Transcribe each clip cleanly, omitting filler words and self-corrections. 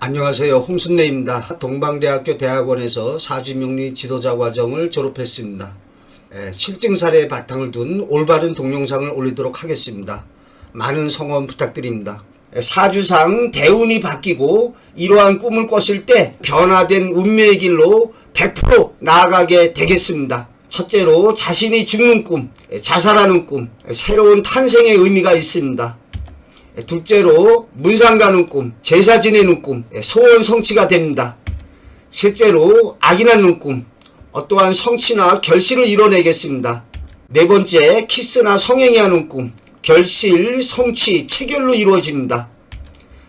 안녕하세요. 홍순례입니다. 동방대학교 대학원에서 사주명리 지도자 과정을 졸업했습니다. 실증 사례에 바탕을 둔 올바른 동영상을 올리도록 하겠습니다. 많은 성원 부탁드립니다. 사주상 대운이 바뀌고 이러한 꿈을 꿨을 때 변화된 운명의 길로 100% 나아가게 되겠습니다. 첫째로 자신이 죽는 꿈, 자살하는 꿈, 새로운 탄생의 의미가 있습니다. 둘째로 문상 가는 꿈, 제사 지내는 꿈, 소원 성취가 됩니다. 셋째로 아기 낳는 꿈, 어떠한 성취나 결실을 이뤄내겠습니다. 네 번째, 키스나 성행위 하는 꿈, 결실, 성취, 체결로 이루어집니다.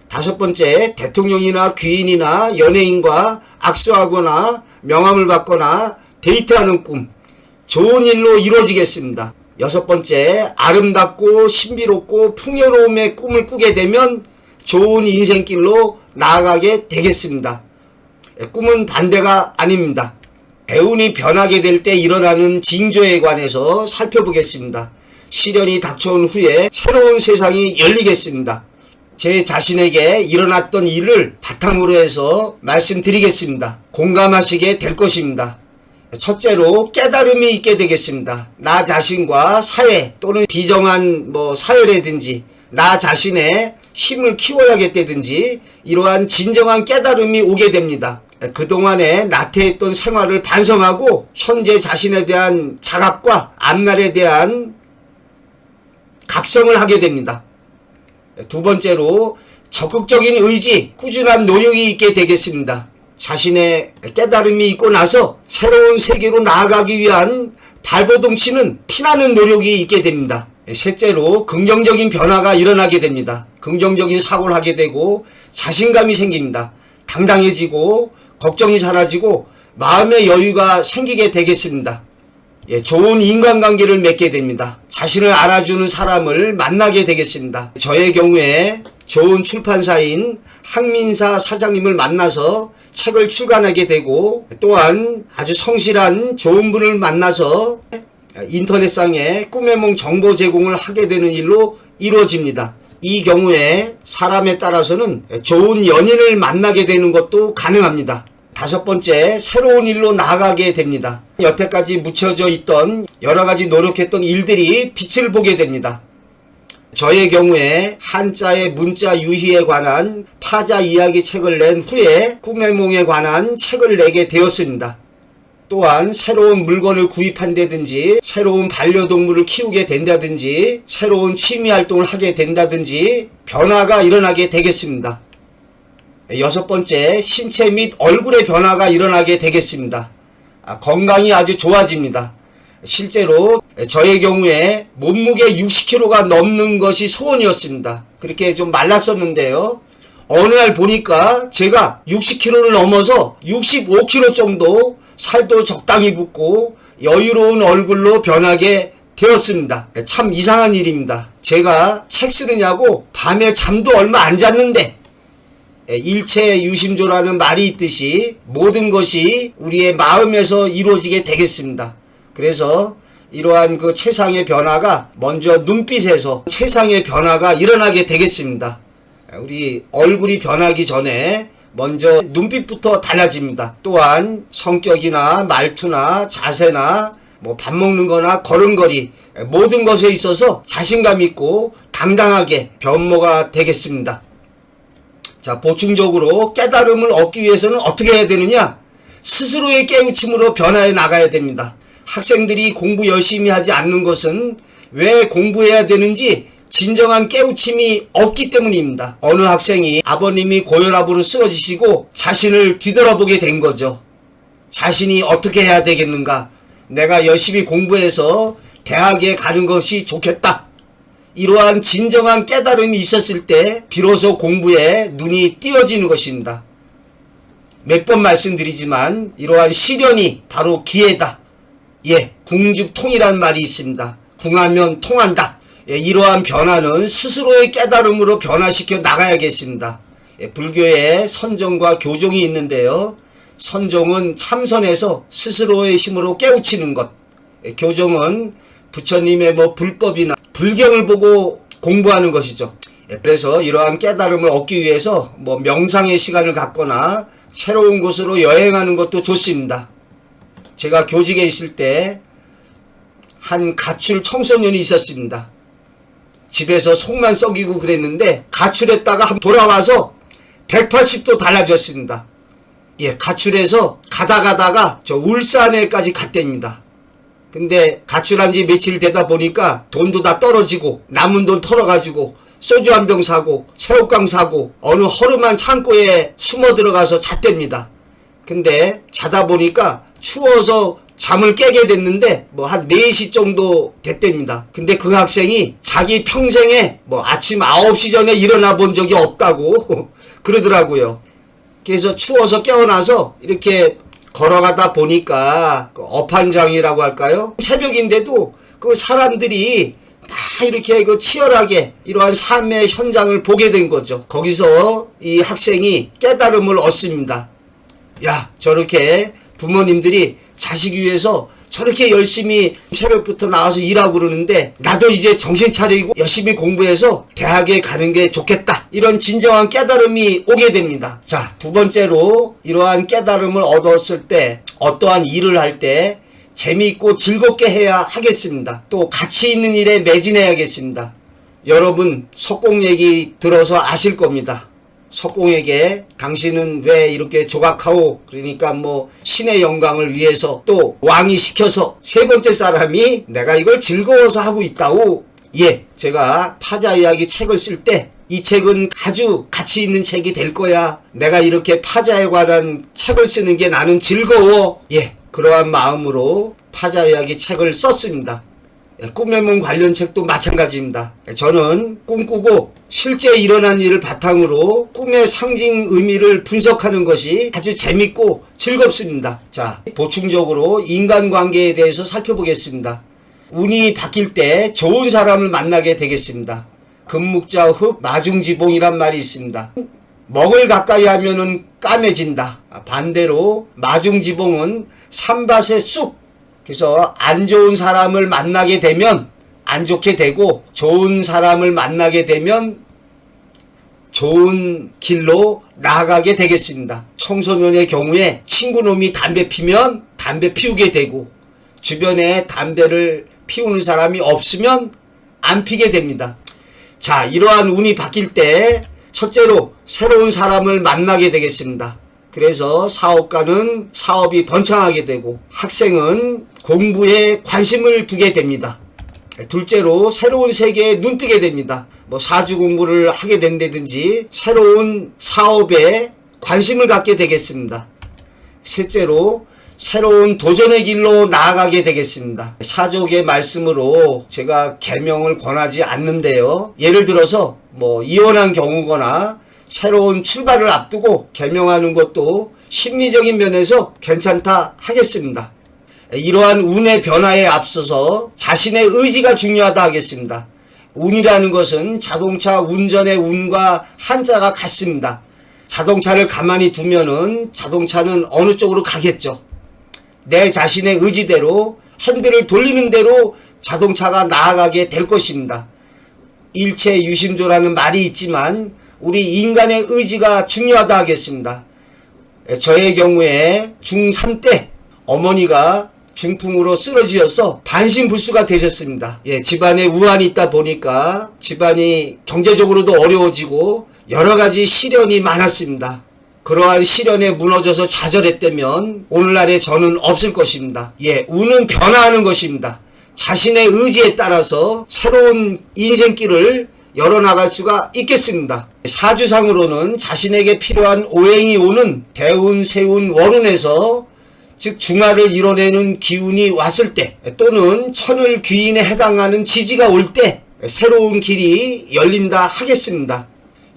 다섯 번째, 대통령이나 귀인이나 연예인과 악수하거나 명함을 받거나 데이트하는 꿈, 좋은 일로 이루어지겠습니다. 여섯 번째, 아름답고 신비롭고 풍요로움의 꿈을 꾸게 되면 좋은 인생길로 나아가게 되겠습니다. 꿈은 반대가 아닙니다. 대운이 변하게 될 때 일어나는 징조에 관해서 살펴보겠습니다. 시련이 닥쳐온 후에 새로운 세상이 열리겠습니다. 제 자신에게 일어났던 일을 바탕으로 해서 말씀드리겠습니다. 공감하시게 될 것입니다. 첫째로 깨달음이 있게 되겠습니다. 나 자신과 사회 또는 비정한 사회라든지 나 자신의 힘을 키워야겠다든지 이러한 진정한 깨달음이 오게 됩니다. 그동안에 나태했던 생활을 반성하고 현재 자신에 대한 자각과 앞날에 대한 각성을 하게 됩니다. 두 번째로 적극적인 의지, 꾸준한 노력이 있게 되겠습니다. 자신의 깨달음이 있고 나서 새로운 세계로 나아가기 위한 발버둥치는 피나는 노력이 있게 됩니다. 셋째로 긍정적인 변화가 일어나게 됩니다. 긍정적인 사고를 하게 되고 자신감이 생깁니다. 당당해지고 걱정이 사라지고 마음의 여유가 생기게 되겠습니다. 좋은 인간관계를 맺게 됩니다. 자신을 알아주는 사람을 만나게 되겠습니다. 저의 경우에 좋은 출판사인 항민사 사장님을 만나서 책을 출간하게 되고 또한 아주 성실한 좋은 분을 만나서 인터넷상에 꿈의夢 정보 제공을 하게 되는 일로 이루어집니다. 이 경우에 사람에 따라서는 좋은 연인을 만나게 되는 것도 가능합니다. 다섯 번째, 새로운 일로 나아가게 됩니다. 여태까지 묻혀져 있던 여러 가지 노력했던 일들이 빛을 보게 됩니다. 저의 경우에 한자의 문자 유희에 관한 파자 이야기 책을 낸 후에 꿈의夢에 관한 책을 내게 되었습니다. 또한 새로운 물건을 구입한다든지 새로운 반려동물을 키우게 된다든지 새로운 취미활동을 하게 된다든지 변화가 일어나게 되겠습니다. 여섯 번째, 신체 및 얼굴의 변화가 일어나게 되겠습니다. 건강이 아주 좋아집니다. 실제로 저의 경우에 몸무게 60kg가 넘는 것이 소원이었습니다. 그렇게 좀 말랐었는데요. 어느 날 보니까 제가 60kg를 넘어서 65kg 정도 살도 적당히 붙고 여유로운 얼굴로 변하게 되었습니다. 참 이상한 일입니다. 제가 책 쓰느냐고 밤에 잠도 얼마 안 잤는데 일체유심조라는 말이 있듯이 모든 것이 우리의 마음에서 이루어지게 되겠습니다. 그래서 이러한 그 체상의 변화가 먼저 눈빛에서 체상의 변화가 일어나게 되겠습니다. 우리 얼굴이 변하기 전에 먼저 눈빛부터 달라집니다. 또한 성격이나 말투나 자세나 밥 먹는 거나 걸음걸이 모든 것에 있어서 자신감 있고 당당하게 변모가 되겠습니다. 자, 보충적으로 깨달음을 얻기 위해서는 어떻게 해야 되느냐? 스스로의 깨우침으로 변화해 나가야 됩니다. 학생들이 공부 열심히 하지 않는 것은 왜 공부해야 되는지 진정한 깨우침이 없기 때문입니다. 어느 학생이 아버님이 고혈압으로 쓰러지시고 자신을 뒤돌아보게 된 거죠. 자신이 어떻게 해야 되겠는가? 내가 열심히 공부해서 대학에 가는 것이 좋겠다. 이러한 진정한 깨달음이 있었을 때 비로소 공부에 눈이 띄어지는 것입니다. 몇 번 말씀드리지만 이러한 시련이 바로 기회다. 궁죽통이란 말이 있습니다. 궁하면 통한다. 이러한 변화는 스스로의 깨달음으로 변화시켜 나가야겠습니다. 불교에 선정과 교종이 있는데요. 선종은 참선해서 스스로의 힘으로 깨우치는 것. 교종은 부처님의 불법이나 불경을 보고 공부하는 것이죠. 그래서 이러한 깨달음을 얻기 위해서 뭐 명상의 시간을 갖거나 새로운 곳으로 여행하는 것도 좋습니다. 제가 교직에 있을 때 한 가출 청소년이 있었습니다. 집에서 속만 썩이고 그랬는데 가출했다가 돌아와서 180도 달라졌습니다. 예, 가출해서 가다가 저 울산에까지 갔답니다. 근데 가출한 지 며칠 되다 보니까 돈도 다 떨어지고 남은 돈 털어가지고 소주 한 병 사고 새우깡 사고 어느 허름한 창고에 숨어 들어가서 잤답니다. 근데 자다 보니까 추워서 잠을 깨게 됐는데 뭐 한 4시 정도 됐답니다. 근데 그 학생이 자기 평생에 뭐 아침 9시 전에 일어나 본 적이 없다고 그러더라고요. 그래서 추워서 깨어나서 이렇게 걸어가다 보니까 그 업한장이라고 할까요? 새벽인데도 그 사람들이 다 이렇게 그 치열하게 이러한 삶의 현장을 보게 된 거죠. 거기서 이 학생이 깨달음을 얻습니다. 야, 저렇게 부모님들이 자식 위해서 저렇게 열심히 새벽부터 나와서 일하고 그러는데 나도 이제 정신 차리고 열심히 공부해서 대학에 가는 게 좋겠다. 이런 진정한 깨달음이 오게 됩니다. 자, 두 번째로 이러한 깨달음을 얻었을 때 어떠한 일을 할 때 재미있고 즐겁게 해야 하겠습니다. 또 가치 있는 일에 매진해야겠습니다. 여러분 석공 얘기 들어서 아실 겁니다. 석공에게 당신은 왜 이렇게 조각하오? 그러니까 뭐 신의 영광을 위해서 또 왕이 시켜서 세 번째 사람이 내가 이걸 즐거워서 하고 있다고. 예, 제가 파자 이야기 책을 쓸 때 이 책은 아주 가치 있는 책이 될 거야. 내가 이렇게 파자에 관한 책을 쓰는 게 나는 즐거워. 예, 그러한 마음으로 파자 이야기 책을 썼습니다. 꿈의 몸 관련 책도 마찬가지입니다. 저는 꿈꾸고 실제 일어난 일을 바탕으로 꿈의 상징 의미를 분석하는 것이 아주 재밌고 즐겁습니다. 자, 보충적으로 인간관계에 대해서 살펴보겠습니다. 운이 바뀔 때 좋은 사람을 만나게 되겠습니다. 금묵자 흑 마중지봉이란 말이 있습니다. 먹을 가까이 하면은 까매진다. 반대로 마중지봉은 산밭에 쑥. 그래서 안 좋은 사람을 만나게 되면 안 좋게 되고 좋은 사람을 만나게 되면 좋은 길로 나아가게 되겠습니다. 청소년의 경우에 친구놈이 담배 피면 담배 피우게 되고 주변에 담배를 피우는 사람이 없으면 안 피게 됩니다. 자, 이러한 운이 바뀔 때 첫째로 새로운 사람을 만나게 되겠습니다. 그래서 사업가는 사업이 번창하게 되고 학생은 공부에 관심을 두게 됩니다. 둘째로 새로운 세계에 눈뜨게 됩니다. 뭐 사주 공부를 하게 된다든지 새로운 사업에 관심을 갖게 되겠습니다. 셋째로 새로운 도전의 길로 나아가게 되겠습니다. 사족의 말씀으로 제가 계명을 권하지 않는데요. 예를 들어서 뭐 이혼한 경우거나 새로운 출발을 앞두고 계명하는 것도 심리적인 면에서 괜찮다 하겠습니다. 이러한 운의 변화에 앞서서 자신의 의지가 중요하다 하겠습니다. 운이라는 것은 자동차 운전의 운과 한자가 같습니다. 자동차를 가만히 두면은 자동차는 어느 쪽으로 가겠죠. 내 자신의 의지대로 핸들을 돌리는 대로 자동차가 나아가게 될 것입니다. 일체 유심조라는 말이 있지만 우리 인간의 의지가 중요하다 하겠습니다. 저의 경우에 중3 때 어머니가 중풍으로 쓰러지셔서 반신불수가 되셨습니다. 예, 집안에 우환이 있다 보니까 집안이 경제적으로도 어려워지고 여러 가지 시련이 많았습니다. 그러한 시련에 무너져서 좌절했다면 오늘날의 저는 없을 것입니다. 예, 운은 변화하는 것입니다. 자신의 의지에 따라서 새로운 인생길을 열어나갈 수가 있겠습니다. 사주상으로는 자신에게 필요한 오행이 오는 대운, 세운, 월운에서 즉 중화를 이뤄내는 기운이 왔을 때 또는 천을 귀인에 해당하는 지지가 올 때 새로운 길이 열린다 하겠습니다.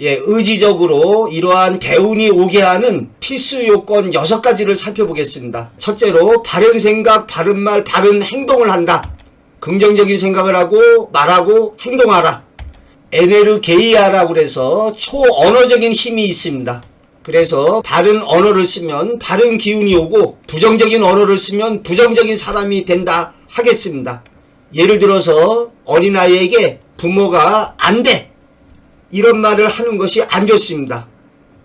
예, 의지적으로 이러한 대운이 오게 하는 필수 요건 6가지를 살펴보겠습니다. 첫째로 바른 생각, 바른 말, 바른 행동을 한다. 긍정적인 생각을 하고 말하고 행동하라. 에네르게이아라고 그래서 초언어적인 힘이 있습니다. 그래서 바른 언어를 쓰면 바른 기운이 오고 부정적인 언어를 쓰면 부정적인 사람이 된다 하겠습니다. 예를 들어서 어린아이에게 부모가 안 돼. 이런 말을 하는 것이 안 좋습니다.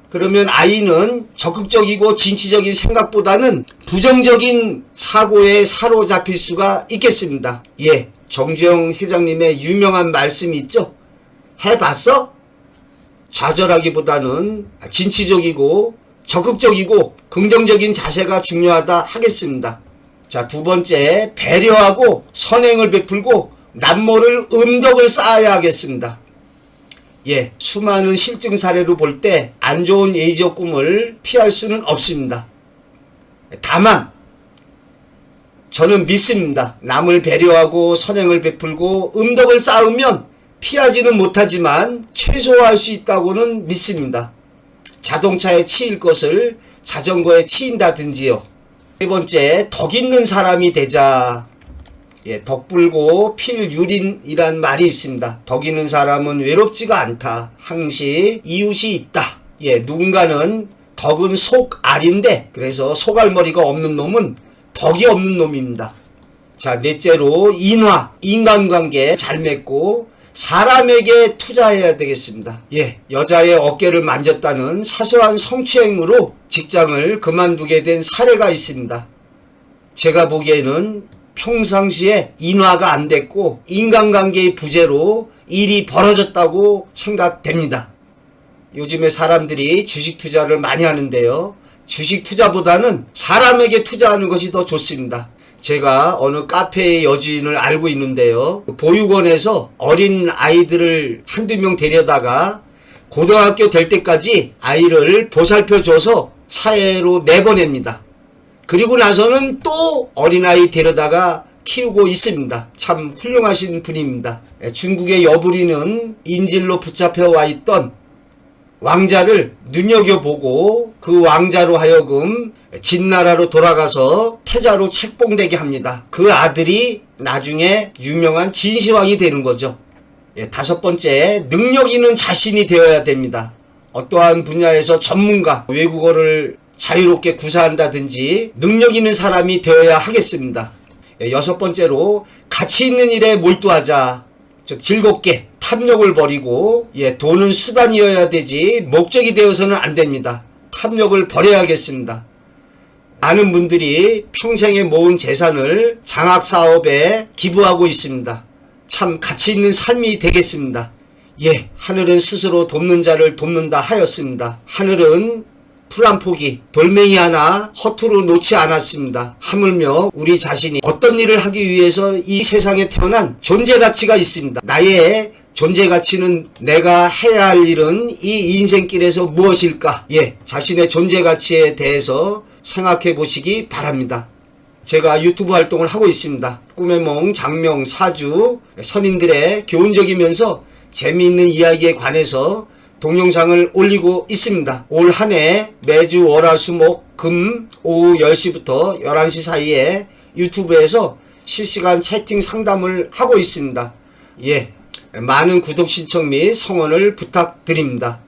그러면 아이는 적극적이고 진취적인 생각보다는 부정적인 사고에 사로잡힐 수가 있겠습니다. 예, 정주영 회장님의 유명한 말씀이 있죠. 해봤어? 좌절하기보다는 진취적이고 적극적이고 긍정적인 자세가 중요하다 하겠습니다. 자, 두 번째, 배려하고 선행을 베풀고 남모를 은덕을 쌓아야 하겠습니다. 예, 수많은 실증 사례로 볼 때 안 좋은 예의적 꿈을 피할 수는 없습니다. 다만 저는 믿습니다. 남을 배려하고 선행을 베풀고 은덕을 쌓으면 피하지는 못하지만 최소화할 수 있다고는 믿습니다. 자동차에 치일 것을 자전거에 치인다든지요. 세 번째, 덕 있는 사람이 되자. 예, 덕불고 필유린이란 말이 있습니다. 덕 있는 사람은 외롭지가 않다. 항시 이웃이 있다. 예, 누군가는 덕은 속알인데 그래서 속알머리가 없는 놈은 덕이 없는 놈입니다. 자, 넷째로 인화, 인간관계 잘 맺고 사람에게 투자해야 되겠습니다. 예, 여자의 어깨를 만졌다는 사소한 성추행으로 직장을 그만두게 된 사례가 있습니다. 제가 보기에는 평상시에 인화가 안 됐고 인간관계의 부재로 일이 벌어졌다고 생각됩니다. 요즘에 사람들이 주식 투자를 많이 하는데요. 주식 투자보다는 사람에게 투자하는 것이 더 좋습니다. 제가 어느 카페의 여주인을 알고 있는데요. 보육원에서 어린 아이들을 한두 명 데려다가 고등학교 될 때까지 아이를 보살펴줘서 사회로 내보냅니다. 그리고 나서는 또 어린아이 데려다가 키우고 있습니다. 참 훌륭하신 분입니다. 중국의 여부리는 인질로 붙잡혀 와 있던 왕자를 눈여겨보고 그 왕자로 하여금 진나라로 돌아가서 태자로 책봉되게 합니다. 그 아들이 나중에 유명한 진시황이 되는 거죠. 다섯 번째, 능력 있는 자신이 되어야 됩니다. 어떠한 분야에서 전문가, 외국어를 자유롭게 구사한다든지 능력 있는 사람이 되어야 하겠습니다. 여섯 번째로 가치 있는 일에 몰두하자. 즉 즐겁게 탐욕을 버리고 돈은 수단이어야 되지 목적이 되어서는 안 됩니다. 탐욕을 버려야겠습니다. 많은 분들이 평생에 모은 재산을 장학사업에 기부하고 있습니다. 참 가치 있는 삶이 되겠습니다. 예, 하늘은 스스로 돕는 자를 돕는다 하였습니다. 하늘은 풀 한 포기, 돌멩이 하나 허투루 놓지 않았습니다. 하물며 우리 자신이 어떤 일을 하기 위해서 이 세상에 태어난 존재 가치가 있습니다. 나의 존재 가치는 내가 해야 할 일은 이 인생길에서 무엇일까? 예, 자신의 존재 가치에 대해서 생각해 보시기 바랍니다. 제가 유튜브 활동을 하고 있습니다. 꿈의 몽, 장명, 사주, 선인들의 교훈적이면서 재미있는 이야기에 관해서 동영상을 올리고 있습니다. 올 한 해 매주 월화수목 금 오후 10시부터 11시 사이에 유튜브에서 실시간 채팅 상담을 하고 있습니다. 예, 많은 구독 신청 및 성원을 부탁드립니다.